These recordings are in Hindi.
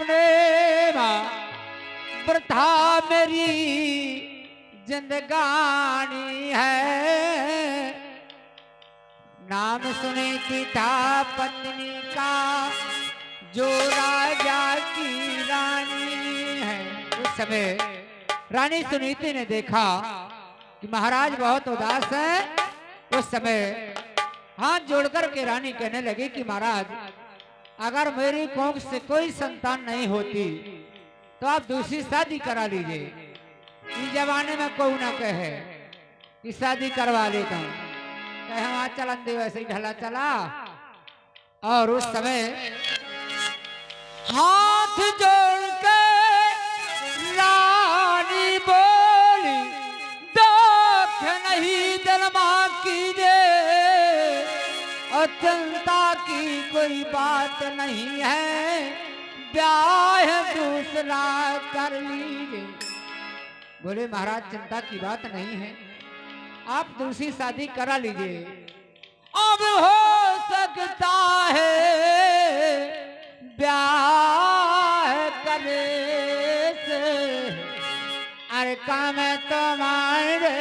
प्रेमा वृथा मेरी जिंदगानी है। नाम सुनी था पत्नी का जो राजा की रानी है। उस समय रानी सुनीति ने देखा कि महाराज बहुत उदास है। उस समय हाथ जोड़कर के रानी कहने लगी कि महाराज, अगर मेरी कोख से कोई संतान नहीं होती तो आप दूसरी शादी करा लीजिए। इस जमाने में कोई ना कहे कि शादी करवा लेता हूँ, कहे वहां चलन दे वैसे ही ढला चला। और उस समय हाथ जोड़ के रानी बोली, दुख नहीं जन्मा कीजिए और चिंता की कोई बात नहीं है, ब्याह दूसरा कर लीजिए। बोले महाराज, चिंता की बात नहीं है, आप दूसरी शादी करा लीजिए। अब हो सकता है ब्याह करे से, अरे काम तुम्हारे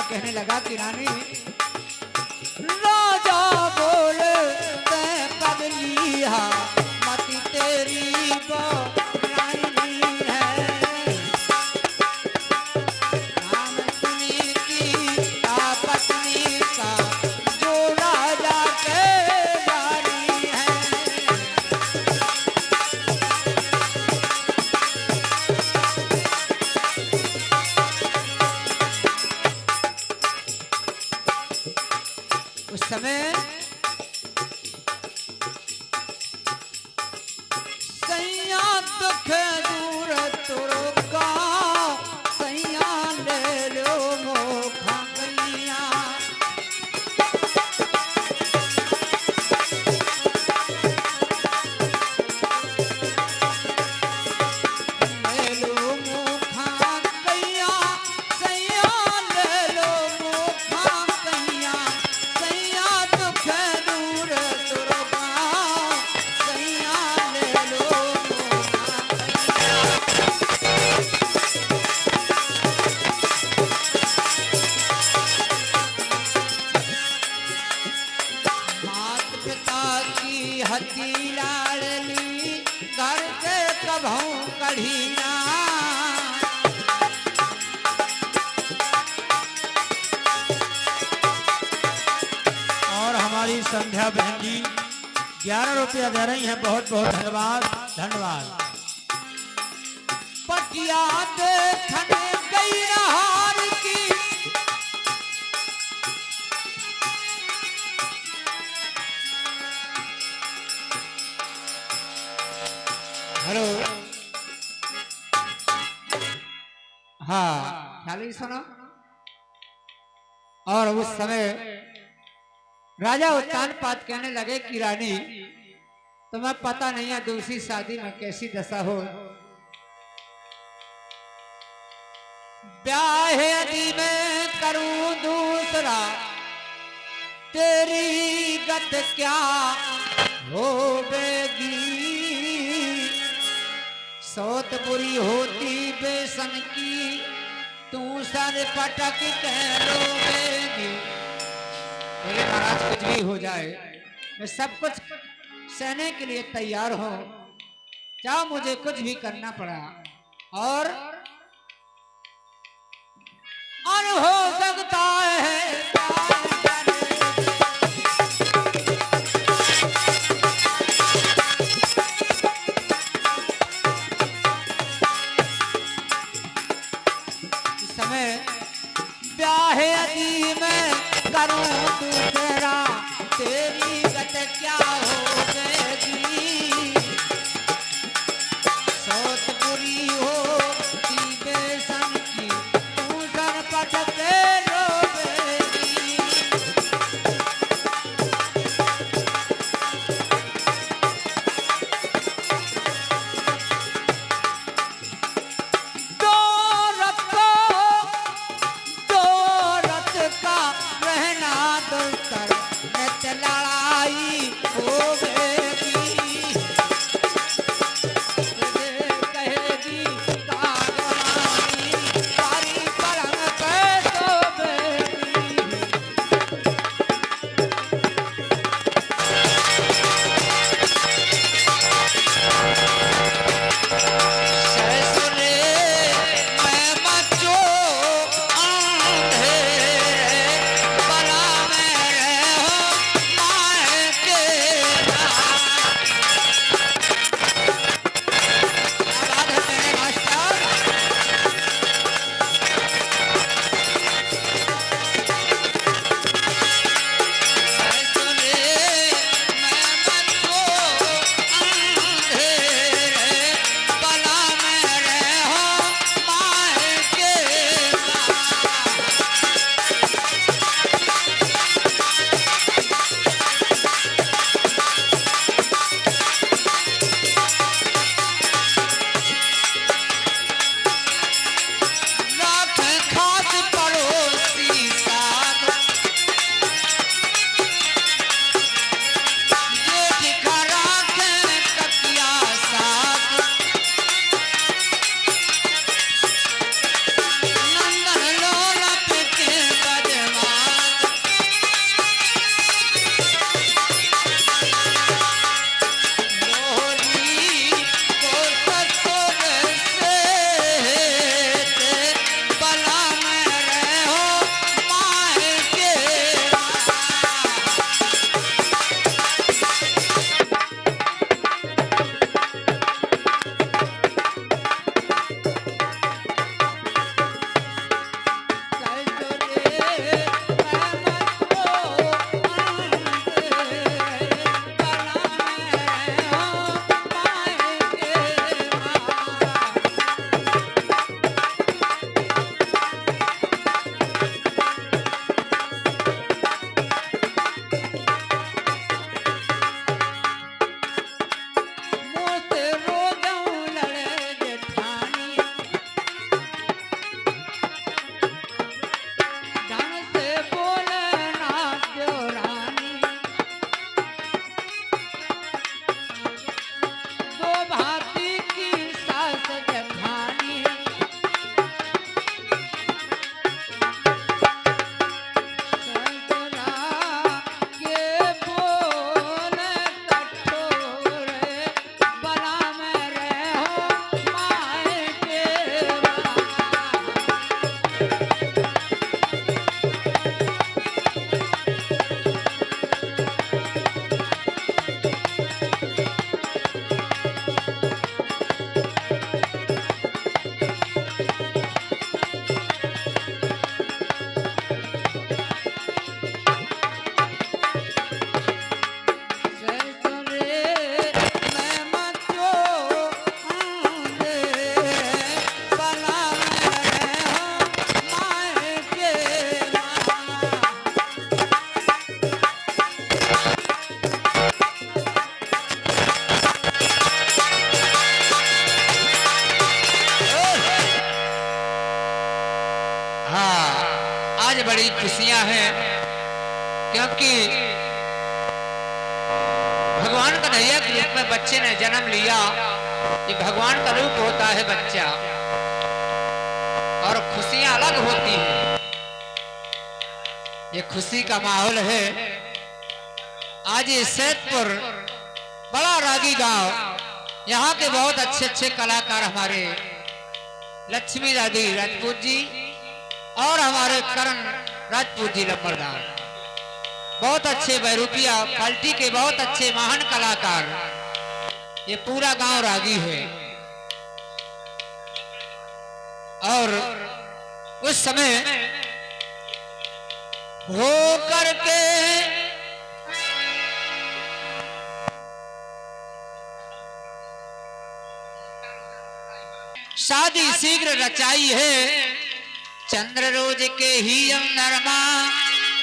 कहने लगा कि रानी, राजा बोले ते पगली मती तेरी रानी है। नाम सुनी की पत्नी का जो राजा के रानी है। उस समय सैया दुख दूर तुरका, सैया ले लो मोखा गैया। ले लो मोखा गैया, सैया ले लो मोखा गैया। हती लाडली घर के कभों कढ़ीना। और हमारी संध्या बहन जी 11 रुपया दे रही हैं, बहुत बहुत धन्यवाद धन्यवाद। पटिया देखने गई हार की, हेलो, हाँ ख्याल ही सुनो। और उस समय राजा उत्तान पात कहने लगे कि रानी, तुम्हें पता नहीं है दूसरी शादी में कैसी दशा हो। ब्याह यदि मैं करूं दूसरा, तेरी गत क्या होगी। सौत बुरी होती बेसन की, तू सर पटक के रोवेगी। बोले महाराज, कुछ भी हो जाए, मैं सब कुछ सहने के लिए तैयार हूं, चाहे मुझे कुछ भी करना पड़ा। और हो सकता है समय ब्याह यदि मैं करूं दूसरा, तेरी गत क्या होगी। बड़ी खुशियां हैं, क्योंकि भगवान कन्हैया के रूप में बच्चे ने जन्म लिया। ये भगवान का रूप होता है बच्चा, और खुशियां अलग होती हैं। ये खुशी का माहौल है। आज ये सैदपुर बड़ा रागी गांव, यहाँ के बहुत अच्छे अच्छे कलाकार हमारे लक्ष्मी दादी राजपूत जी और हमारे करण राजपूत जी लंबरदार, बहुत अच्छे बहरूपिया पार्टी के बहुत अच्छे महान कलाकार। ये पूरा गांव रागी है। और उस समय हो करके शादी शीघ्र रचाई है, चंद्र रोज के ही अंदर मां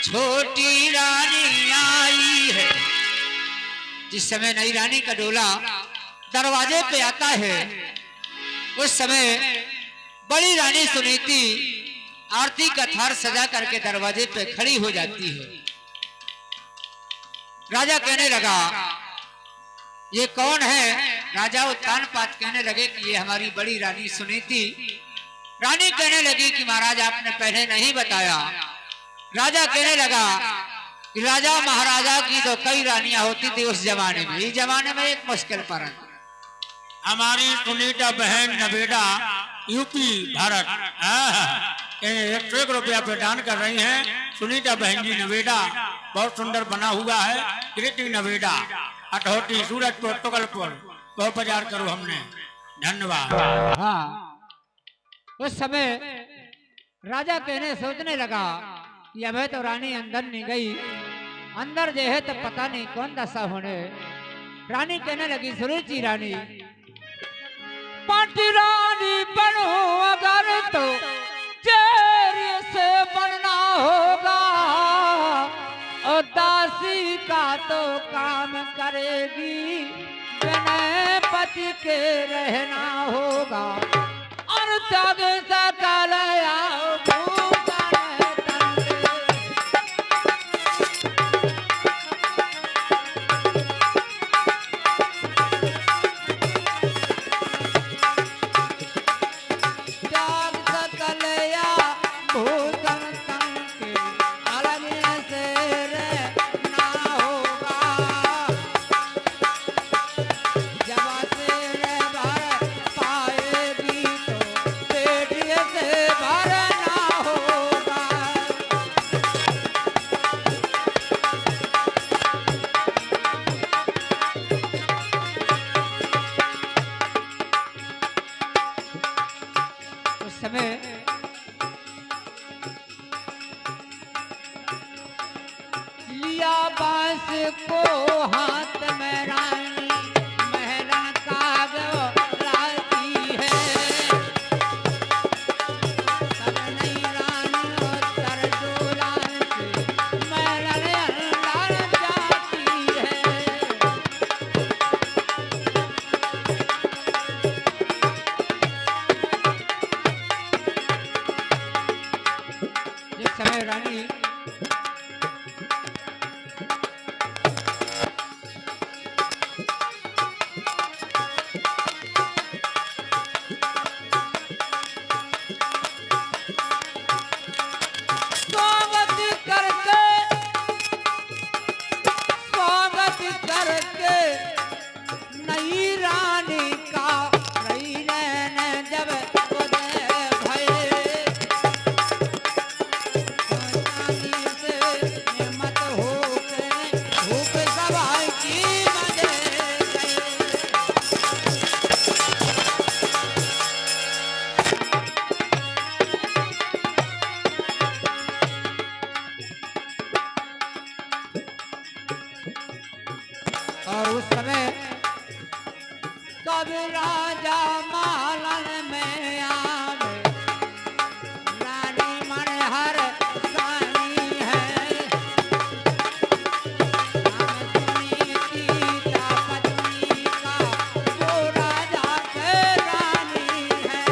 छोटी रानी आई है। जिस समय नई रानी का डोला दरवाजे पे आता है, उस समय बड़ी रानी सुनीति आरती का थार सजा करके दरवाजे पे खड़ी हो जाती है। राजा कहने लगा ये कौन है? राजा उत्तान पात कहने लगे कि ये हमारी बड़ी रानी सुनीति। रानी कहने लगी कि महाराज आपने पहले नहीं बताया। राजा कहने लगा कि राजा महाराजा की तो कई रानियां होती थी उस जमाने में, इस जमाने में एक मुश्किल पर हमारी सुनीता बहन नवेदा यूपी भारत 1 रुपया प्रदान कर रही हैं। सुनीता बहन जी नवेदा बहुत सुंदर बना हुआ है। कृति नवेदा अठौटी सूरजपुर तुगलपुर बहुत बाजार करो हमने। धन्यवाद। हाँ, उस समय राजा कहने सोचने लगा कि अब तो रानी अंदर नहीं गई, अंदर जो है तो पता नहीं कौन दशा होने। रानी कहने लगी सुरुचि रानी, पाटी रानी बनो अगर तो चेहरे से बनना होगा, और दासी का तो काम करेगी, बिना पति के रहना होगा। और जग सकल आओ भूषण तंगे। जग सकल या भूषण तंगे, अलग से रहना होगा। जब से भर पाएगी तो पेट से भरना होगा। उस समय लिया बांस को हाथ में रानी, महरन काग लाती है। तब नई रानी उत्तर डोलान से महरन अंदर जाती है। जिस समय रानी स्वागत करके नई रानी का रही रहने जब उदय भये, रानी से हिम्मत होके भूख सभा की मजे गए। और उस समय कब राजा मालन में आवे, रानी मन हर रानी है। नाम सुनीति का पत्नी का जो राजा के रानी है।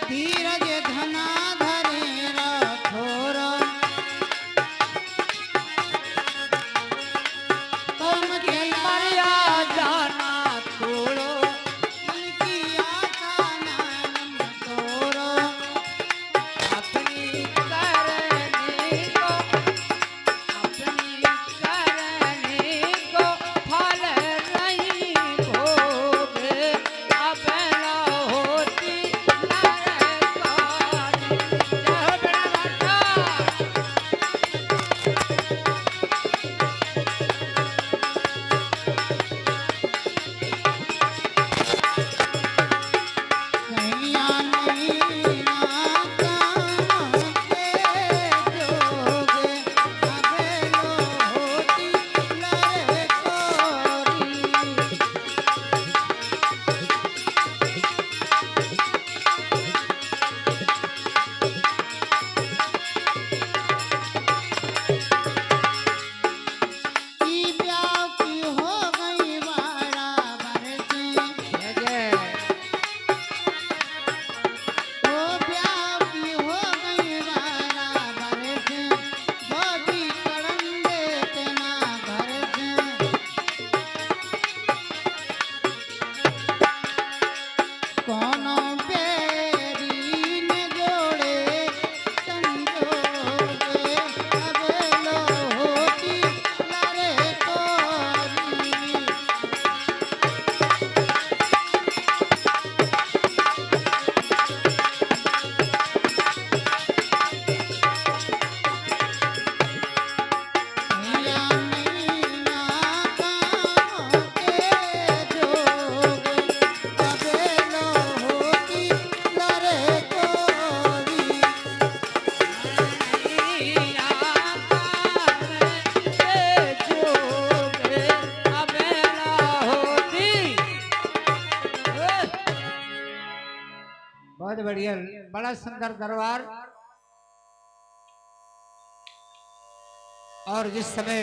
धीरज धना धरे राठौर कर्म के मरिया जाना छोड़ो मन की आशा नाम तोरो अपनी करने को फल नहीं भोग अब न होती नरकारी। जय बेड़ा कहिया नहीं नाता के जोगे अबे लो होती लरे कोरी की ब्याह की हो गई बराबर से जय जय ओ ब्याह की हो गई बराबर से बोधी करम देते ना घर से कोनो बेरी ने जोड़े संजोगे अब लो होती लरे कोरी कहिया नहीं नाता के जोगे अबे लो होती लरे कोरी बहुत बढ़िया, बड़ा सुंदर दरबार। और जिस समय